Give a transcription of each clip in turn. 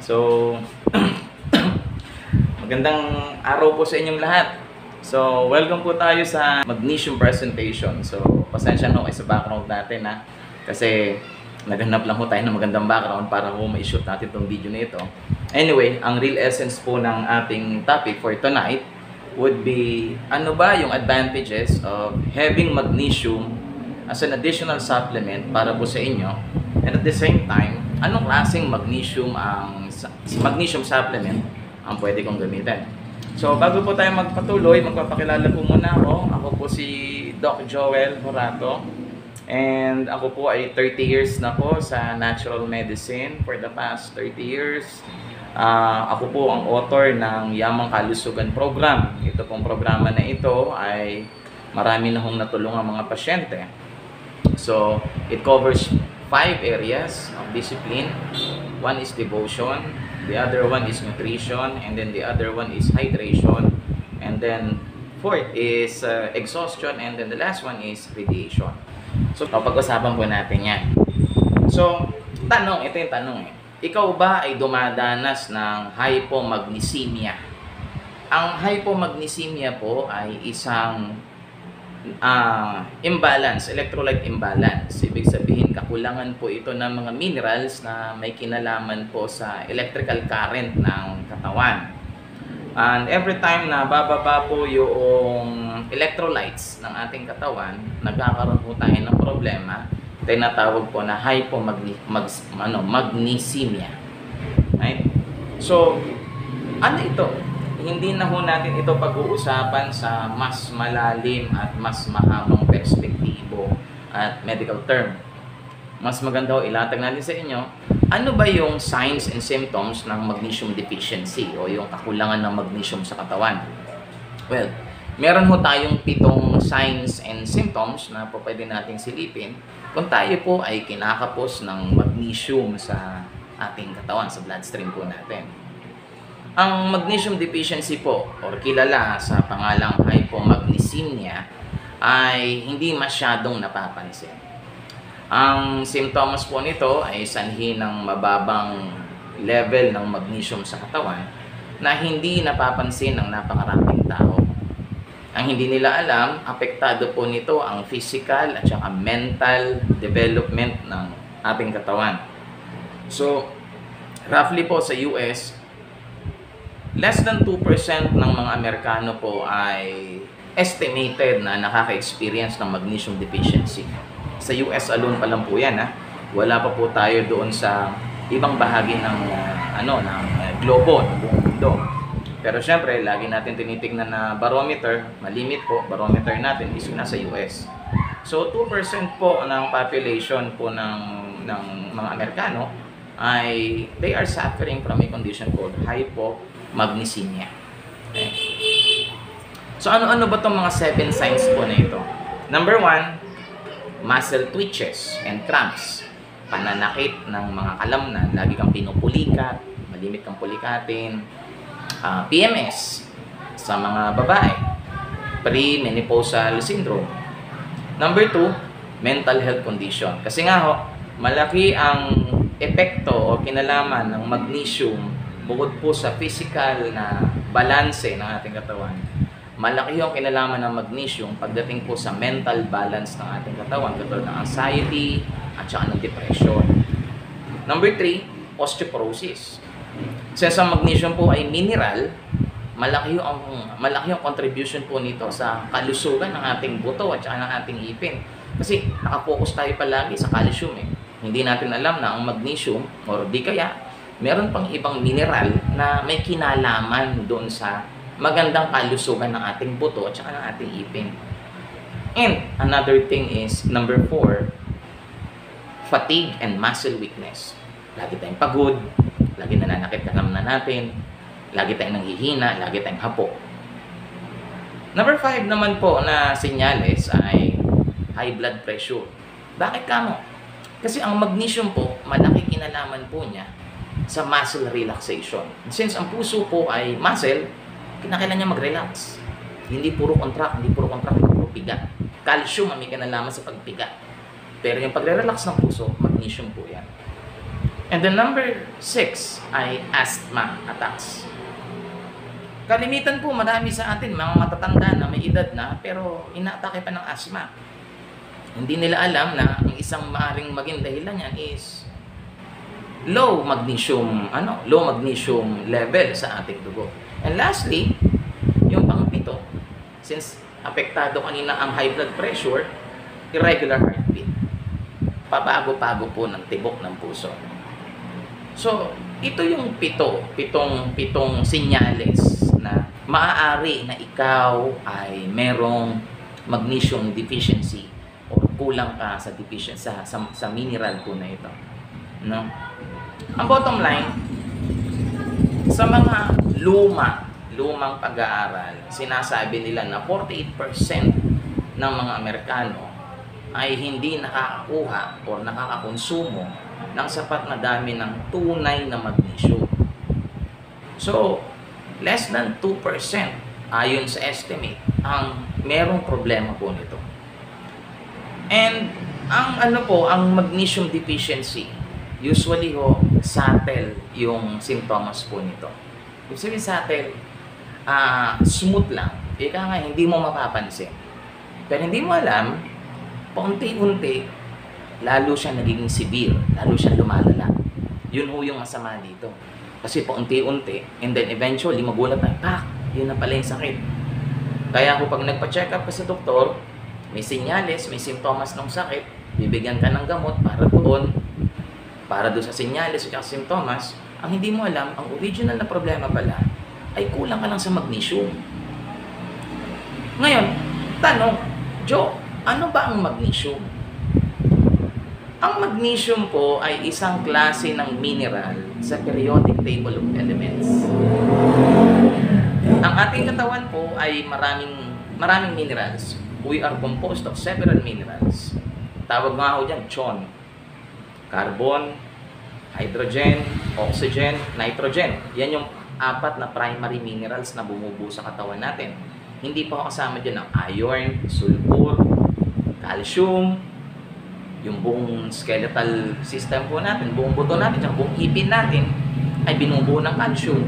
So, magandang araw po sa inyong lahat. So, welcome po tayo sa magnesium presentation. So, pasensya na sa background natin kasi naghanap lang po tayo ng magandang background para po ma-shoot natin itong video na ito. Anyway, ang real essence po ng ating topic for tonight would be ano ba yung advantages of having magnesium as an additional supplement para po sa inyo, and at the same time, anong klaseng magnesium supplement ang pwede kong gamitin. So, bago po tayo magpatuloy, magpapakilala po muna ako. Ako po si Doc Joel Horato. And ako po ay 30 years na po sa natural medicine for the past 30 years. Ako po ang author ng Yamang Kalusugan Program. Ito pong programa na ito ay marami na hong natulungan mga pasyente. So, it covers 5 areas of discipline. One is devotion, the other one is nutrition, and then the other one is hydration, and then fourth is exhaustion, and then the last one is radiation. So, pag-usapan po natin yan. So, ito yung tanong Ikaw ba ay dumadanas ng hypomagnesemia? Ang hypomagnesemia po ay isang imbalance, electrolyte imbalance. Ibig sabihin, kakulangan po ito ng mga minerals na may kinalaman po sa electrical current ng katawan. And every time na bababa po yung electrolytes ng ating katawan, nagkakaroon po tayo ng problema, tinatawag po na hypomagnesemia. Right? So, ano ito? Hindi na ho natin ito pag-uusapan sa mas malalim at mas mahabang perspektibo at medical term. Mas maganda ho ilatag natin sa inyo, ano ba yung signs and symptoms ng magnesium deficiency o yung kakulangan ng magnesium sa katawan? Well, meron ho tayong 7 signs and symptoms na po pwede nating silipin kung tayo po ay kinakapos ng magnesium sa ating katawan, sa bloodstream po natin. Ang magnesium deficiency po, or kilala sa pangalang hypomagnesemia, ay hindi masyadong napapansin. Ang symptoms po nito ay sanhi ng mababang level ng magnesium sa katawan na hindi napapansin ng napakaraming tao. Ang hindi nila alam, apektado po nito ang physical at saka mental development ng ating katawan. So, roughly po sa US, less than 2% ng mga Amerikano po ay estimated na nakaka-experience ng magnesium deficiency. Sa US alone pa lang po yan. Wala pa po tayo doon sa ibang bahagi ng globo, ng buong mundo. Pero syempre, lagi natin tinitignan na barometer, malimit po, barometer natin is nasa US. So, 2% po ng population po ng mga Amerikano ay they are suffering from a condition called hypomagnesemia. Okay. So, ano-ano ba itong mga 7 signs po na ito? Number 1, muscle twitches and cramps. Pananakit ng mga kalamnan. Lagi kang pinupulikat, malimit kang pulikatin. PMS sa mga babae. Pre-menopausal syndrome. Number 2, mental health condition. Kasi nga malaki ang epekto o kinalaman ng magnesium bukod po sa physical na balanse ng ating katawan. Malaki yung kinalaman ng magnesium pagdating po sa mental balance ng ating katawan, katulad ng anxiety at saka ng depression. Number 3, osteoporosis. Since ang magnesium po ay mineral, malaki yung contribution po nito sa kalusugan ng ating buto at saka ng ating ipin. Kasi nakapokus tayo palagi sa calcium Hindi natin alam na ang magnesium, or di kaya, meron pang ibang mineral na may kinalaman doon sa magandang kalusugan ng ating buto at saka ng ating ipin. And another thing is, number 4, fatigue and muscle weakness. Lagi tayong pagod, lagi nananakit kalamnan natin, lagi tayong nanghihina, lagi tayong hapo. Number 5 naman po na senyales ay high blood pressure. Bakit kamo? Kasi ang magnesium po, malaki kinalaman po niya sa muscle relaxation. Since ang puso po ay muscle, kinakailangan niya mag-relax. Hindi puro contract, hindi puro piga. Calcium ang may kinalaman sa pagpiga. Pero yung pagre-relax ng puso, magnesium po yan. And then number 6 ay asthma attacks. Kalimitan po, marami sa atin, mga matatanda na may edad na, pero inaatake pa ng asthma. Hindi nila alam na ang isang maaaring maging dahilan yan is low magnesium level sa ating dugo. And lastly, yung pang-7, since apektado kanina ang high blood pressure, irregular heartbeat. Pabago-bago po ng tibok ng puso. So, ito yung pitong senyales na maaari na ikaw ay merong magnesium deficiency o kulang ka sa deficiency sa mineral po na ito. No? Ang bottom line, sa mga lumang pag-aaral, sinasabi nila na 48% ng mga Amerikano ay hindi nakakakuha o nakakakonsumo ng sapat na dami ng tunay na magnesium. So, less than 2% ayon sa estimate ang merong problema po nito. And ang magnesium deficiency, usually subtle yung symptoms po nito. Ibig sabihin subtle, smooth lang. Ika nga, hindi mo mapapansin. Pero hindi mo alam, paunti-unti, lalo siya nagiging severe, lalo siya lumalala. Yun yung masama dito. Kasi paunti-unti, and then eventually, magulat tayo, yun na pala yung sakit. Kaya pag nagpa-check up ka sa doktor, may senyales, may simptomas ng sakit, bibigyan ka ng gamot para doon sa senyales at simptomas. Ang hindi mo alam, ang original na problema pala, ay kulang ka lang sa magnesium. Ngayon, tanong, Joe, ano ba ang magnesium? Ang magnesium po ay isang klase ng mineral sa periodic table of elements. Ang ating katawan po ay maraming minerals. We are composed of several minerals. Tawag nga ho dyan, CHON. Carbon, hydrogen, oxygen, nitrogen. Yan yung 4 na primary minerals na bumubuo sa katawan natin. Hindi pa kasama dyan ang iron, sulfur, calcium, yung buong skeletal system po natin, buong buto natin, buong ipin natin ay binubuo ng calcium.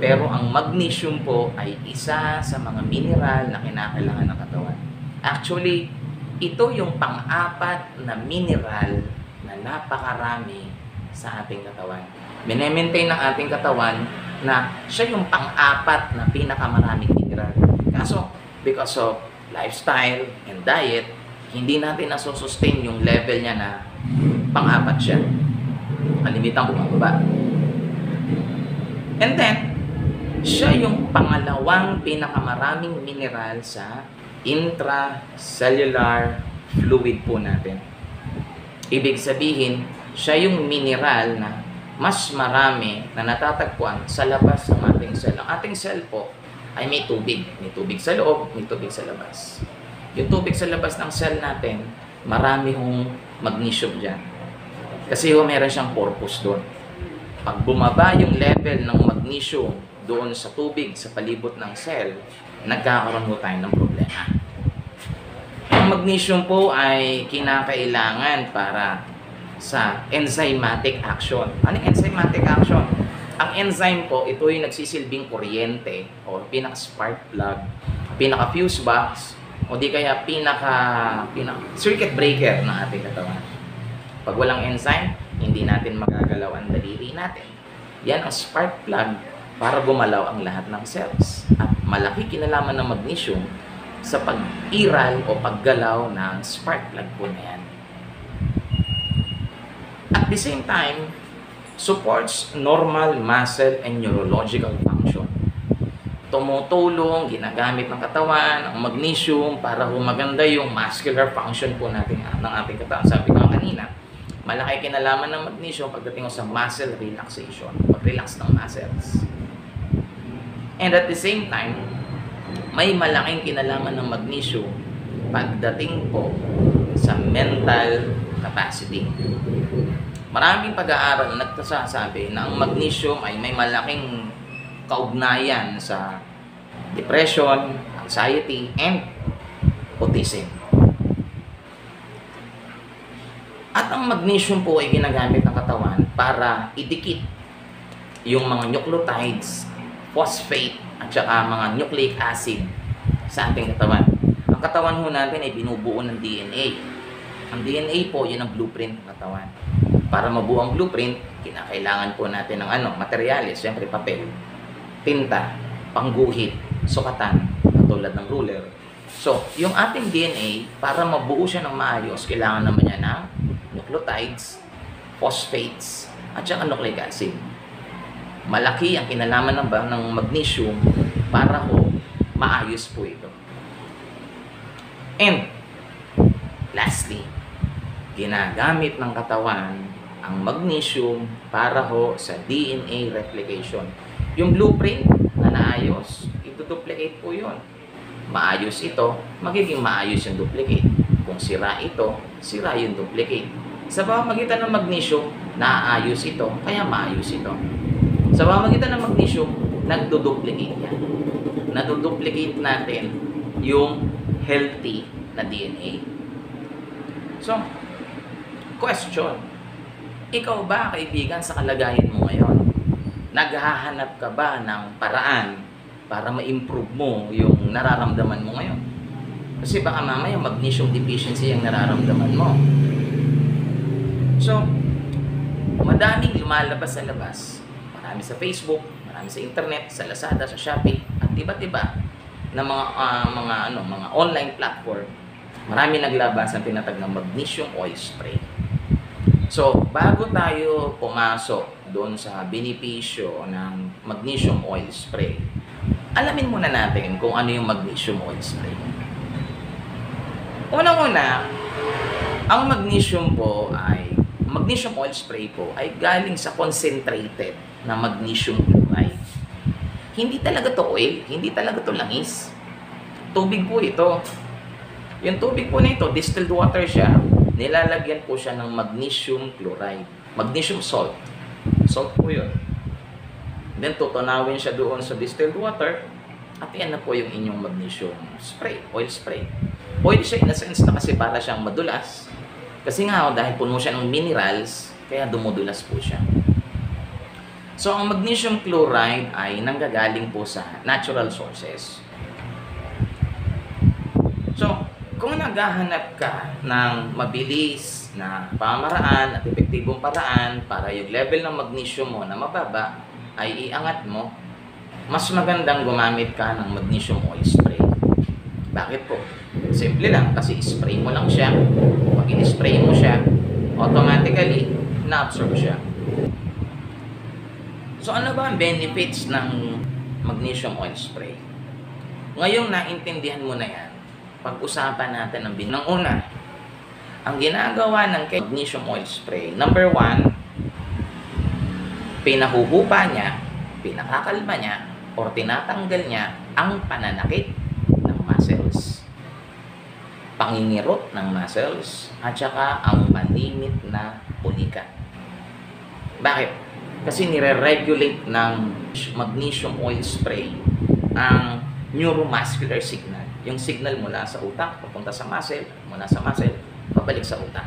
Pero ang magnesium po ay isa sa mga mineral na kinakailangan ng katawan. Actually, ito yung pang-4 na mineral na napakarami sa ating katawan. Minemaintain ng ating katawan na siya yung pang-4 na pinakamaraming mineral. Kaso, because of lifestyle and diet, hindi natin nasusustain yung level niya na pang-4 siya. Kalimitan bumababa. And then, siya yung pangalawang pinakamaraming mineral sa intracellular fluid po natin. Ibig sabihin, siya yung mineral na mas marami na natatagpuan sa labas ng ating cell. Ang ating cell po ay may tubig. May tubig sa loob, may tubig sa labas. Yung tubig sa labas ng cell natin, marami hong magnesium dyan. Kasi meron siyang purpose doon. Pag bumaba yung level ng magnesium doon sa tubig, sa palibot ng cell, nagkakaroon po tayo ng problema. Ang magnesium po ay kinakailangan para sa enzymatic action. Ano yung enzymatic action? Ang enzyme po, ito yung nagsisilbing kuryente o pinaka-spark plug, pinaka-fuse box, o di kaya pinaka-circuit breaker ng ating katawan. Pag walang enzyme, hindi natin magagalaw ang daliri natin. Yan ang spark plug para gumalaw ang lahat ng cells. At malaki kinalaman ng magnesium sa pag-iral o paggalaw ng spark plug po na yan. At the same time, supports normal muscle and neurological function. Tumutulong, ginagamit ng katawan, ang magnesium para humaganda yung muscular function po natin ng ating katawan. Sabi ko kanina, malaki kinalaman ng magnesium pagdating sa muscle relaxation, pag-relax ng muscles. And at the same time, may malaking kinalaman ng magnesium pagdating po sa mental capacity. Maraming pag-aaral na nagsasabi na ang magnesium ay may malaking kaugnayan sa depression, anxiety, and autism. At ang magnesium po ay ginagamit ng katawan para idikit yung mga nucleotides, phosphate, at saka mga nucleic acid sa ating katawan. Ang katawan ho natin ay binubuo ng DNA. Ang DNA po, yun ang blueprint ng katawan. Para mabuo ang blueprint, kinakailangan po natin ng materyales, siyempre papel, tinta, pangguhit, sukatan, katulad ng ruler. So, yung ating DNA, para mabuo siya ng maayos, kailangan naman niya ng nucleotides, phosphates, at saka nucleic acid. Malaki ang kinalaman ng magnesium para ho maayos po ito. And, lastly, ginagamit ng katawan ang magnesium para ho sa DNA replication. Yung blueprint na naayos, ito-duplicate po yun. Maayos ito, magiging maayos yung duplicate. Kung sira ito, sira yung duplicate. Sa pamamagitan ng magnesium, naayos ito, kaya maayos ito. Sa pamamagitan ng magnesium, nagdo-duplicate yan. Naduduplicate natin yung healthy na DNA. So, question. Ikaw ba, kaibigan, sa kalagayan mo ngayon? Naghahanap ka ba ng paraan para ma-improve mo yung nararamdaman mo ngayon? Kasi baka mamaya magnesium deficiency ang nararamdaman mo. So, madaming lumalabas sa labas. Marami sa Facebook, marami sa internet, sa Lazada, sa Shopee, at iba't-iba na mga online platform. Marami naglabas ang tinatag ng magnesium oil spray. So, bago tayo pumasok doon sa benepisyo ng magnesium oil spray, alamin muna natin kung ano yung magnesium oil spray. Unang-una, ang magnesium oil spray po ay galing sa concentrated na magnesium chloride. Hindi talaga to oil, hindi talaga to langis. Tubig po ito. Yung tubig po na ito, distilled water siya, nilalagyan po siya ng magnesium chloride. Magnesium salt. Salt po yun. Then, tutunawin siya doon sa distilled water at yan na po yung inyong magnesium spray, oil spray. Oil siya in a sense na kasi para siyang madulas. Kasi nga, dahil puno siya ng minerals, kaya dumudulas po siya. So, ang magnesium chloride ay nanggagaling po sa natural sources. So, kung naghahanap ka ng mabilis na pamaraan at epektibong paraan para yung level ng magnesium mo na mababa ay iangat mo, mas magandang gumamit ka ng magnesium oil spray. Bakit po? Simple lang, kasi spray mo lang siya. Pag in-spray mo siya, automatically na-absorb siya. So ano ba ang benefits ng magnesium oil spray? Ngayong naintindihan mo na yan, pag-usapan natin ng una. Ang ginagawa ng magnesium oil spray, number 1, pinahuhupa niya, pinakakalma niya, o tinatanggal niya ang pananakit ng muscles, pangingirot ng muscles, at saka ang malimit na pulikat. Bakit? Kasi nire-regulate ng magnesium oil spray ang neuromuscular signal. Yung signal mula sa utak, papunta sa muscle, mula sa muscle, pabalik sa utak.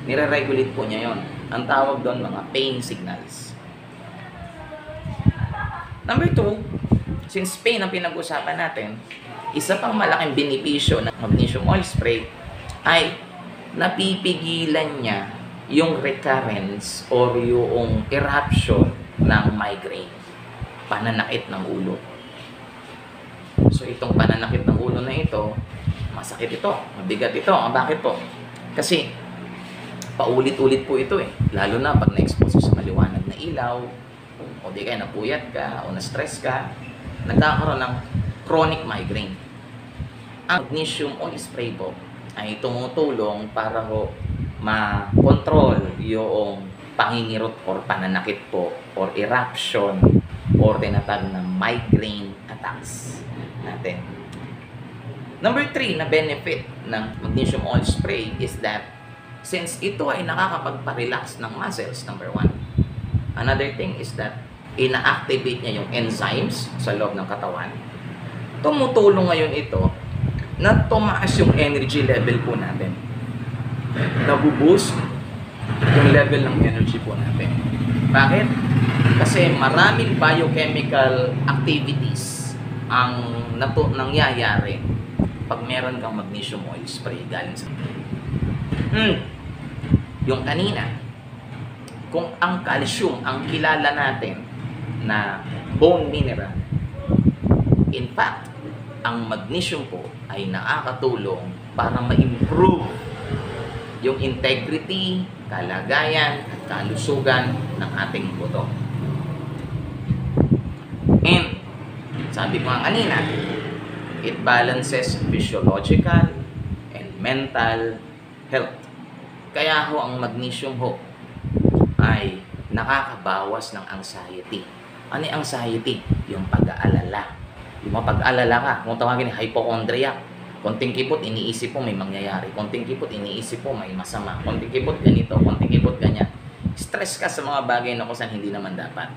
Nire-regulate po niya yon. Ang tawag doon mga pain signals. Number 2, since pain ang pinag-usapan natin, isa pang malaking benepisyo ng magnesium oil spray ay napipigilan niya yung recurrence or yung eruption ng migraine, pananakit ng ulo. So itong pananakit ng ulo na ito, masakit ito, mabigat ito. Bakit po? Kasi paulit-ulit po ito eh. Lalo na pag na-expose sa maliwanag na ilaw, o di kaya napuyat ka, o na-stress ka, nagkakaroon ng chronic migraine. Ang magnesium oil spray po ay tumutulong para ho ma-control yung pangingirot or pananakit po or eruption or tinatawag na migraine attacks natin. Number 3 na benefit ng magnesium oil spray is that since ito ay nakakapagpa-relax ng muscles, number 1. Another thing is that ina-activate niya yung enzymes sa loob ng katawan. Tumutulong ngayon ito na tumaas yung energy level po natin. Nabuboost yung level ng energy po natin. Bakit? Kasi maraming biochemical activities ang nangyayari pag meron kang magnesium oil spray galing sa yung kanina, kung ang calcium ang kilala natin na bone mineral, in fact, ang magnesium po ay nakakatulong para ma-improve yung integrity, kalagayan, at kalusugan ng ating buto. And, sabi ko nga kanina, it balances physiological and mental health. Kaya ho, ang magnesium ho ay nakakabawas ng anxiety. Ano yung anxiety? Yung pag-aalala. Yung mapag-alala ka, kung tawagin hypochondriac. Konting kipot, iniisip mo may mangyayari. Konting kipot, iniisip mo may masama. Konting kipot, ganito. Konting kipot, ganyan. Stress ka sa mga bagay na kung saan hindi naman dapat.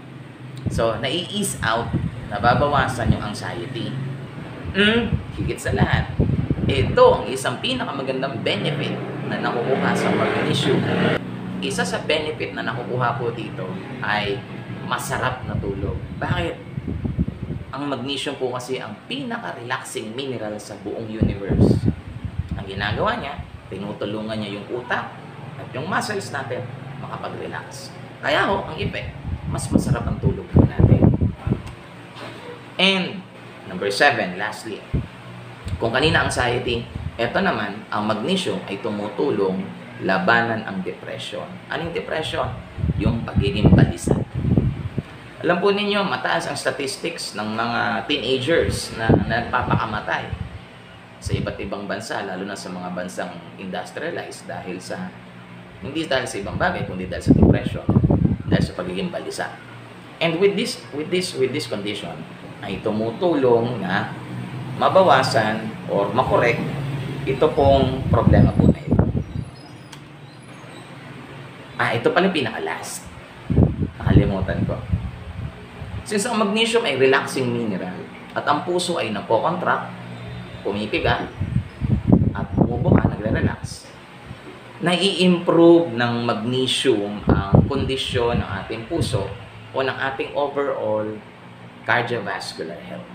So, nai-ease out, nababawasan yung anxiety. Higit sa lahat, ito ang isang pinakamagandang benefit na nakukuha sa magnesium. Isa sa benefit na nakukuha po dito ay masarap na tulog. Bakit? Ang magnesium po kasi ang pinaka-relaxing mineral sa buong universe. Ang ginagawa niya, tinutulungan niya yung utak at yung muscles natin makapag-relax. Kaya ho, ang effect, mas masarap ang tulog po natin. And, number 7, lastly, kung kanina anxiety, eto naman, ang magnesium ay tumutulong labanan ang depression. Anong depression? Yung pagiging balisa. Alam po ninyo, mataas ang statistics ng mga teenagers na nagpapakamatay sa iba't ibang bansa, lalo na sa mga bansang industrialized hindi dahil sa ibang bagay, kundi dahil sa depression, dahil sa pagiging balisa. And with this condition, ay tumutulong na mabawasan or makorek ito pong problema po na ito. Ito pala yung pinaka-last. Nakalimutan ko. Since ang magnesium ay relaxing mineral at ang puso ay napo-contract, pumipiga, at bumubuka, nagre-relax, nai-improve ng magnesium ang kondisyon ng ating puso o ng ating overall cardiovascular health.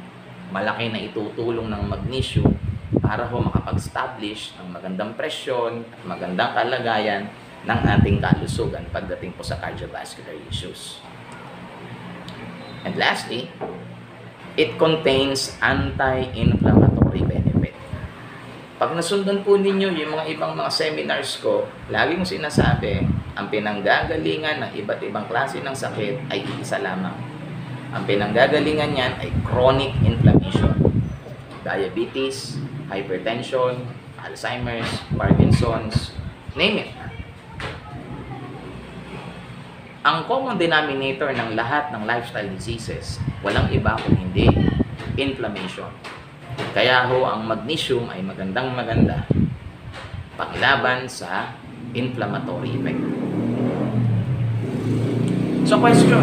Malaki na itutulong ng magnesium para ho makapag-establish ng magandang presyon at magandang kalagayan ng ating kalusugan pagdating po sa cardiovascular issues. And lastly, it contains anti-inflammatory benefit. Pag nasundan po ninyo yung mga ibang mga seminars ko, laging sinasabi, ang pinanggagalingan ng iba't ibang klase ng sakit ay isa lamang. Ang pinanggagalingan niyan ay chronic inflammation. Diabetes, hypertension, Alzheimer's, Parkinson's, name it. Ang common denominator ng lahat ng lifestyle diseases, walang iba kung hindi inflammation. Kaya ho, ang magnesium ay magandang-maganda panglaban sa inflammatory effect. So question,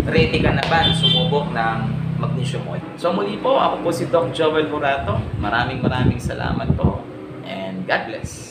ready ka na ba sumubok ng magnesium oil? So muli po, ako po si Doc Joel Horato. Maraming salamat po and God bless.